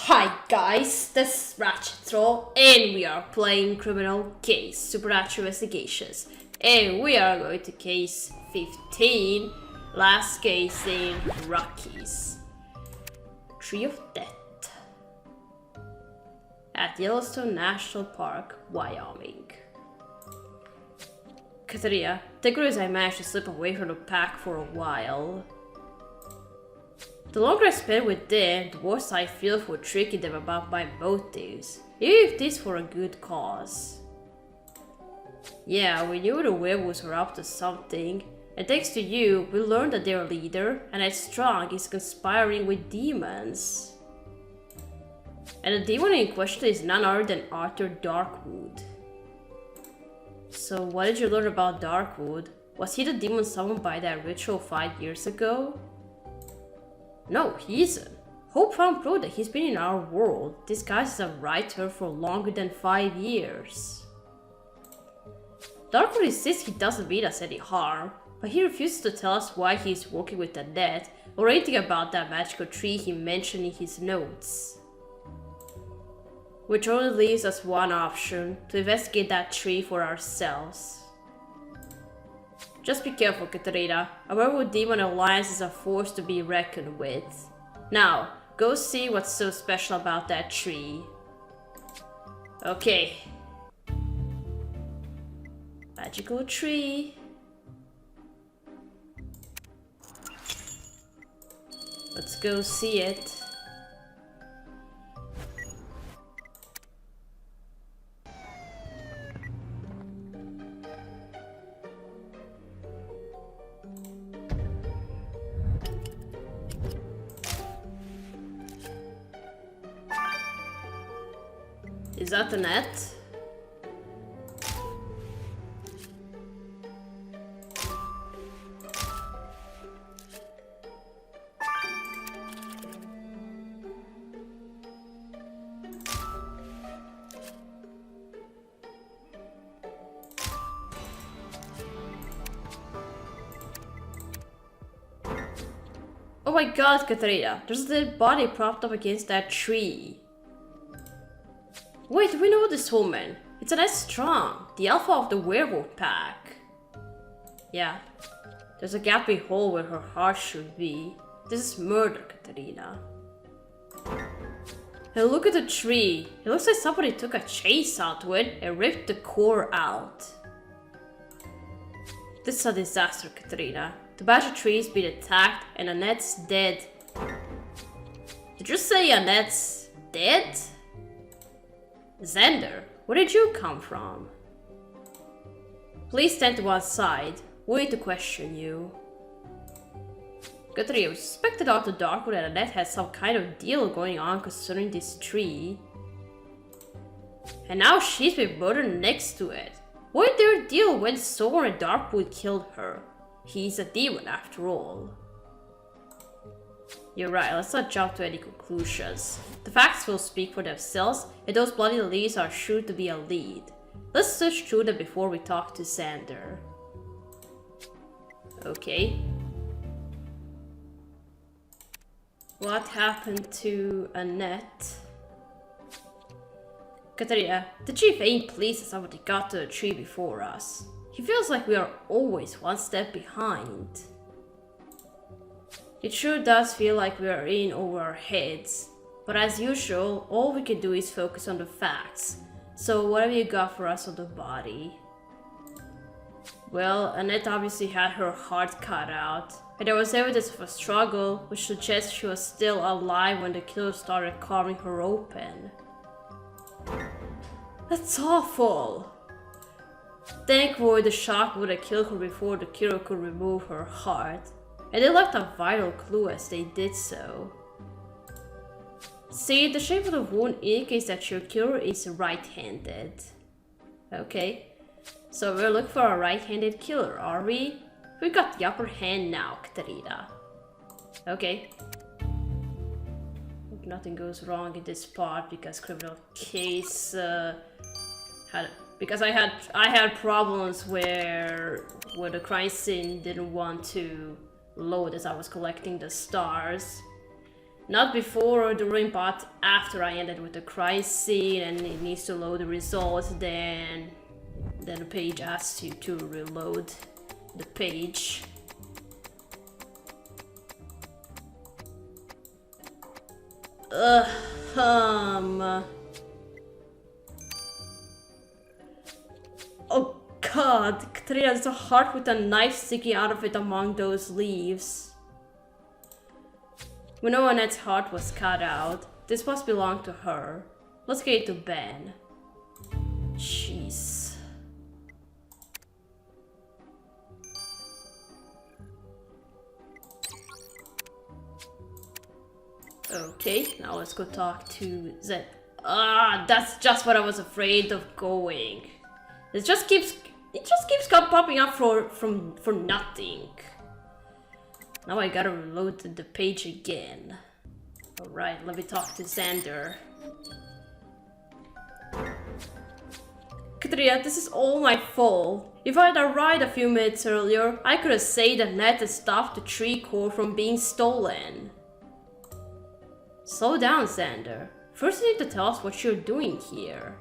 Hi guys, this is Ratchet and we are playing Criminal Case Supernatural Investigations. And we are going to case 15, last case in Rockies. Tree of Death. At Yellowstone National Park, Wyoming. Katerina, the good news I managed to slip away from the pack for a while. The longer I spend with them, the worse I feel for tricking them about my motives, even if this for a good cause. Yeah, we knew the werewolves were up to something, and thanks to you, we learned that their leader, and Strong, is conspiring with demons. And the demon in question is none other than Arthur Darkwood. So what did you learn about Darkwood? Was he the demon summoned by that ritual 5 years ago? No, he isn't. Hope found proof that he's been in our world, disguised as a writer for longer than 5 years. Darkwood insists he doesn't mean us any harm, but he refuses to tell us why he's working with Annette or anything about that magical tree he mentioned in his notes. Which only leaves us one option, to investigate that tree for ourselves. Just be careful, Katerina. A werewolf demon alliance is a force to be reckoned with. Now, go see what's so special about that tree. Okay. Magical tree. Let's go see it. Is that the net? Oh my god, Katerina, there's a dead body propped up against that tree. Wait, we know this woman. It's Annette Strong, the alpha of the werewolf pack. Yeah, there's a gaping hole where her heart should be. This is murder, Katerina. And look at the tree. It looks like somebody took a chainsaw to it and ripped the core out. This is a disaster, Katerina. The badger tree has been attacked and Annette's dead. Did you say Annette's dead? Xander, where did you come from? Please stand to one side. We need to question you. Katerina, we suspected Dr. Darkwood and Annette had some kind of deal going on concerning this tree. And now she's been murdered next to it. What did their deal when Soren and Darkwood killed her? He's a demon after all. You're right, let's not jump to any conclusions. The facts will speak for themselves, and those bloody leads are sure to be a lead. Let's search through them before we talk to Xander. Okay. What happened to Annette? Katerina, the chief ain't pleased that somebody got to the tree before us. He feels like we are always one step behind. It sure does feel like we are in over our heads, but as usual, all we can do is focus on the facts. So what have you got for us on the body? Well, Annette obviously had her heart cut out, and there was evidence of a struggle, which suggests she was still alive when the killer started carving her open. That's awful! Thankfully, the shock would have killed her before the killer could remove her heart. And they left a vital clue as they did so. See, the shape of the wound indicates that your killer is right-handed. Okay, so we're looking for a right-handed killer, are we? We got the upper hand now, Katerina. Okay. Hope nothing goes wrong in this part because criminal case because I had problems where the crime scene didn't want to load as I was collecting the stars. Not before or during, but after I ended with the crime scene and it needs to load the results, then the page asks you to reload the page. Oh god, Katrina, there's a heart with a knife sticking out of it among those leaves. We know Annette's heart was cut out. This must belong to her. Let's get it to Ben. Jeez. Okay, now let's go talk to Zed. Ah, that's just what I was afraid of going. It just keeps popping up for nothing. Now I gotta reload the page again. Alright, let me talk to Xander. Katrina, this is all my fault. If I had arrived a few minutes earlier, I could have saved Annette and stopped the tree core from being stolen. Slow down, Xander. First you need to tell us what you're doing here.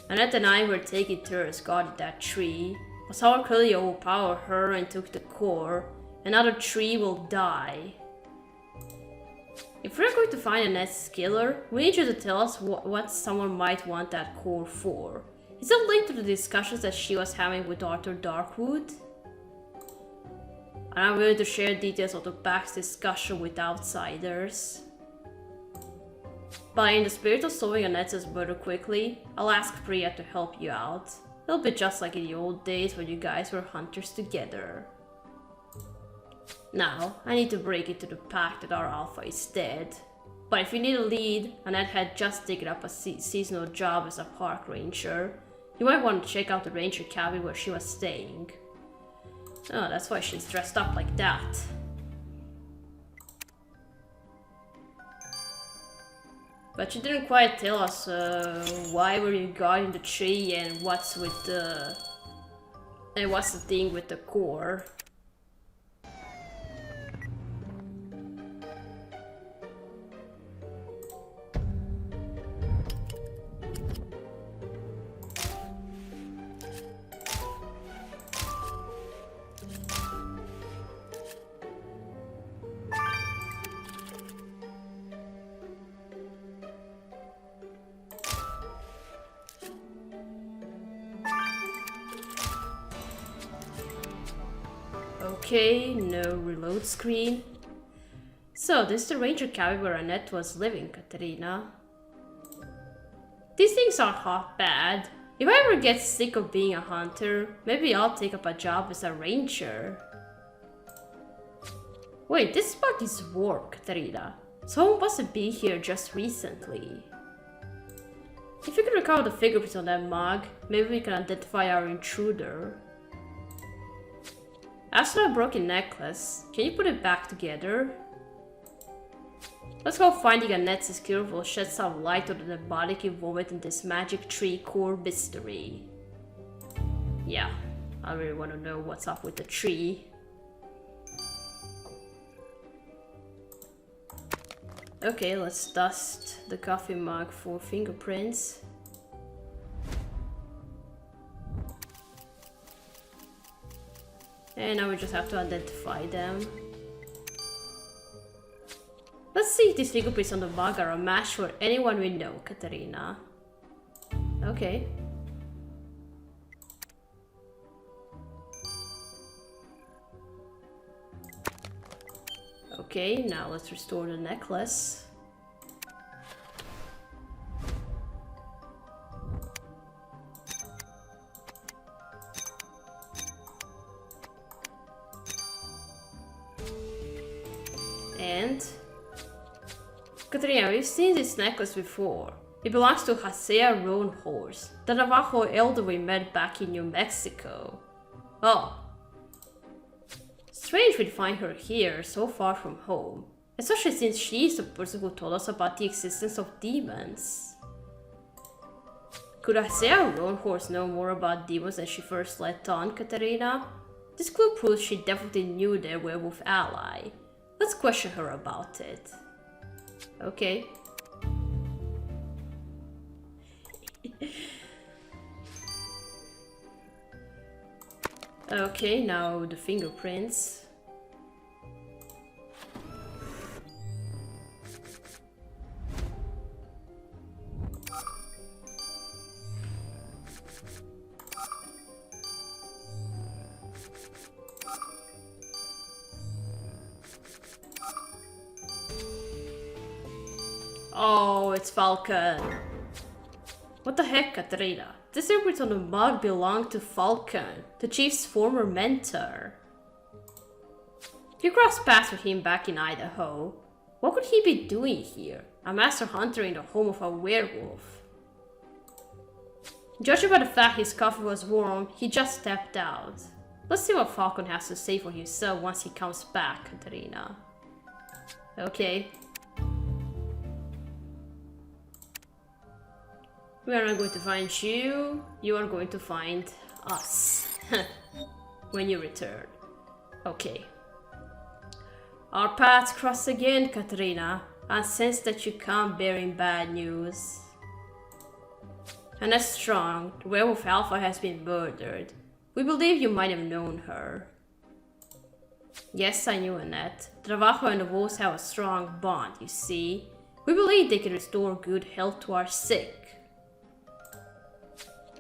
Annette and I were taking turns guarding that tree, but someone clearly overpowered her and took the core. Another tree will die. If we're going to find Annette's killer, we need you to tell us what someone might want that core for. Is it linked to the discussions that she was having with Arthur Darkwood? And I'm willing to share details of the back's discussion with outsiders. But in the spirit of solving Annette's murder quickly, I'll ask Priya to help you out. It'll be just like in the old days when you guys were hunters together. Now, I need to break it to the pack that our alpha is dead. But if you need a lead, Annette had just taken up a seasonal job as a park ranger. You might want to check out the ranger cabin where she was staying. Oh, that's why she's dressed up like that. But you didn't quite tell us why were you guarding the tree and what's with the... and what's the thing with the core. Okay, no reload screen. So, this is the ranger cabin where Annette was living, Katerina. These things aren't half bad. If I ever get sick of being a hunter, maybe I'll take up a job as a ranger. Wait, this spot is warm, Katerina. Someone must be here just recently. If you can recover the fingerprints on that mug, maybe we can identify our intruder. As for a broken necklace, can you put it back together? Let's go finding Annette's skill will shed some light on the demonic involvement in this magic tree core mystery. Yeah, I really want to know what's up with the tree. Okay, let's dust the coffee mug for fingerprints. And now we just have to identify them. Let's see if these fingerprints on the mug are a match for anyone we know, Katerina. Okay. Okay, now let's restore the necklace. And Katrina, we've seen this necklace before. It belongs to Hasea Roan Horse, the Navajo elder we met back in New Mexico. Oh. Strange we'd find her here, so far from home. Especially since she's the person who told us about the existence of demons. Could Hasea Roan Horse know more about demons than she first let on, Katerina? This clue proves she definitely knew their werewolf ally. Let's question her about it. Okay. Okay, now the fingerprints. Oh, it's Falcon. What the heck, Katrina? This imprint on the mug belonged to Falcon, the chief's former mentor. You crossed paths with him back in Idaho. What could he be doing here? A master hunter in the home of a werewolf. Judging by the fact his coffee was warm, he just stepped out. Let's see what Falcon has to say for himself once he comes back, Katrina. Okay. We are not going to find you. You are going to find us. When you return. Okay. Our paths cross again, Katrina. I sense that you come bearing bad news. Annette Strong, the werewolf alpha, has been murdered. We believe you might have known her. Yes, I knew Annette. The Navajo and the wolves have a strong bond, you see. We believe they can restore good health to our sick.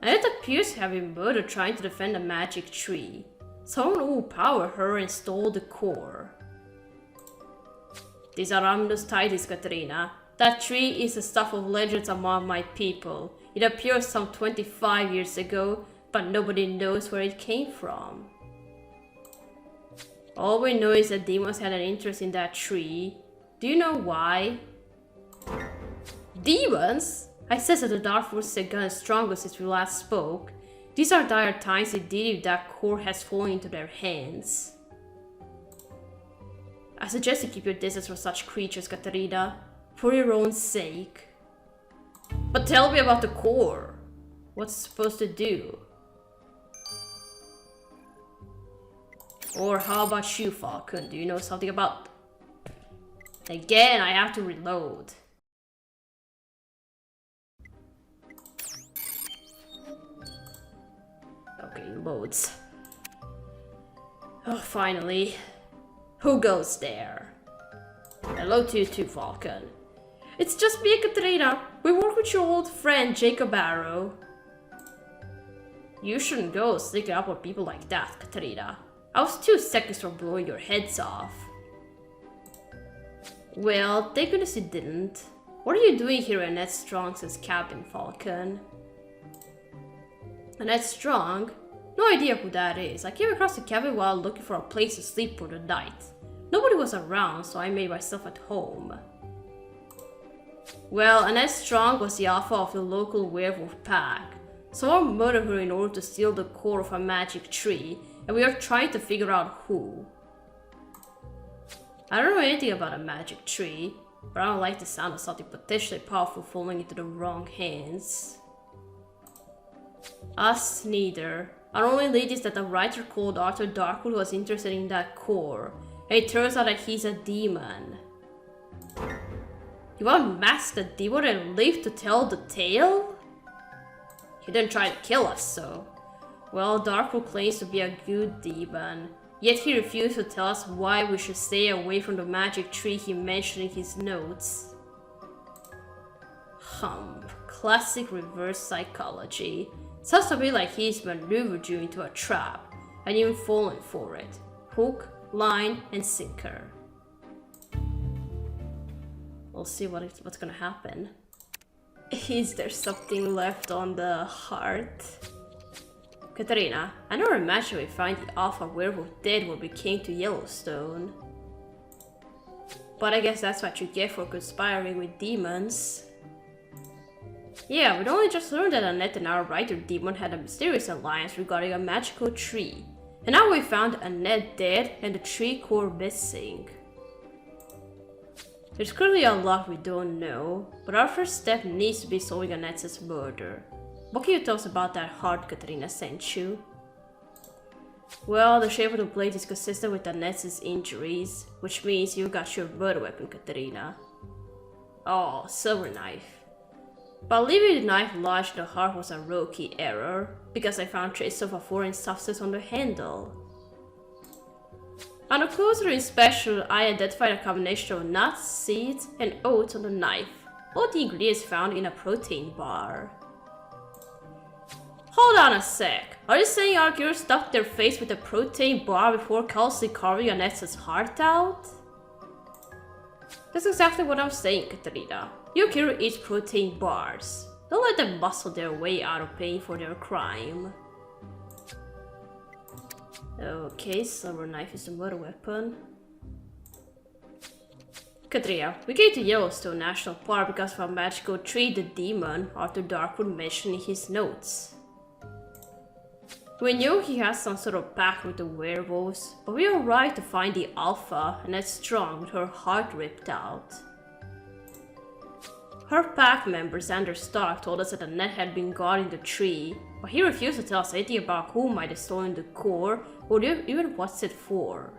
Annette appears to have been murdered trying to defend a magic tree. Someone overpowered her and stole the core. These are ominous tidings, Katrina. That tree is the stuff of legends among my people. It appeared some 25 years ago, but nobody knows where it came from. All we know is that demons had an interest in that tree. Do you know why? Demons? I said that the dark forces have gotten stronger since we last spoke. These are dire times indeed if that core has fallen into their hands. I suggest you keep your distance from such creatures, Katarina, for your own sake. But tell me about the core. What's it supposed to do? Or how about you, Falcon? Do you know something about... Again, I have to reload. Okay, loads. Oh, finally. Who goes there? Hello to you too, Falcon. It's just me and Katrina. We work with your old friend, Jacob Arrow. You shouldn't go sneaking up on people like that, Katrina. I was 2 seconds from blowing your heads off. Well, thank goodness you didn't. What are you doing here in Annette Strong's cabin, Falcon? Annette Strong? No idea who that is. I came across the cabin while looking for a place to sleep for the night. Nobody was around, so I made myself at home. Well, Annette Strong was the alpha of the local werewolf pack. Someone murdered her in order to steal the core of a magic tree, and we are trying to figure out who. I don't know anything about a magic tree, but I don't like the sound of something potentially powerful falling into the wrong hands. Us neither. Our only lead is that a writer called Arthur Darkwood was interested in that core, and it turns out that he's a demon. You unmasked a demon and lived to tell the tale? He didn't try to kill us, so... Well, Darkwood claims to be a good demon, yet he refused to tell us why we should stay away from the magic tree he mentioned in his notes. Classic reverse psychology. Sounds to me like he's maneuvered you into a trap, and you've fallen for it. Hook, line, and sinker. We'll see what's gonna happen. Is there something left on the heart? Katarina, I never imagined we'd find the alpha werewolf dead when we came to Yellowstone. But I guess that's what you get for conspiring with demons. Yeah, we'd only just learned that Annette and our writer demon had a mysterious alliance regarding a magical tree. And now we found Annette dead and the tree core missing. There's clearly a lot we don't know, but our first step needs to be solving Annette's murder. What can you tell us about that heart Katarina sent you? Well, the shape of the blade is consistent with Annette's injuries, which means you got your murder weapon, Katerina. Oh, silver knife. But leaving the knife lodged in the heart was a rookie error, because I found traces of a foreign substance on the handle. On a closer inspection, I identified a combination of nuts, seeds, and oats on the knife, all the ingredients found in a protein bar. Hold on a sec, are you saying our girl stuffed their face with a protein bar before callously carving Annette's heart out? That's exactly what I'm saying, Katerina. Your hero eats protein bars. Don't let them muscle their way out of paying for their crime. Okay, silver knife is a murder weapon. Katerina, we came to Yellowstone National Park because of a magical tree the demon Arthur Darkwood mentioned in his notes. We knew he has some sort of pact with the werewolves, but we were right to find the Alpha and that's strong with her heart ripped out. Her pack member Xander Stark told us that Annette had been guarding the tree, but he refused to tell us anything about who might have stolen the core or even what's it for.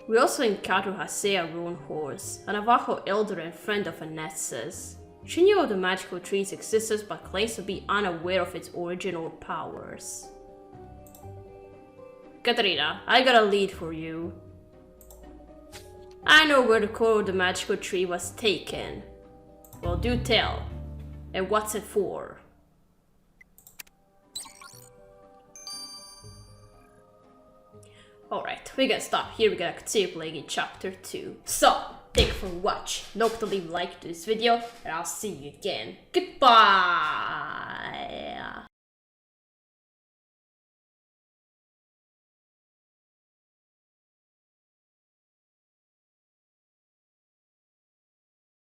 We also encountered Hasea Rune Horse, a Navajo elder and friend of Annette's. She knew of the magical tree's existence but claims to be unaware of its origin or powers. Katerina, I got a lead for you. I know where the core of the magical tree was taken. Well, do tell. And what's it for? Alright, we're gonna stop here. We're gonna continue playing in chapter 2. So, thank you for watching. Don't forget to leave a like to this video, and I'll see you again. Goodbye!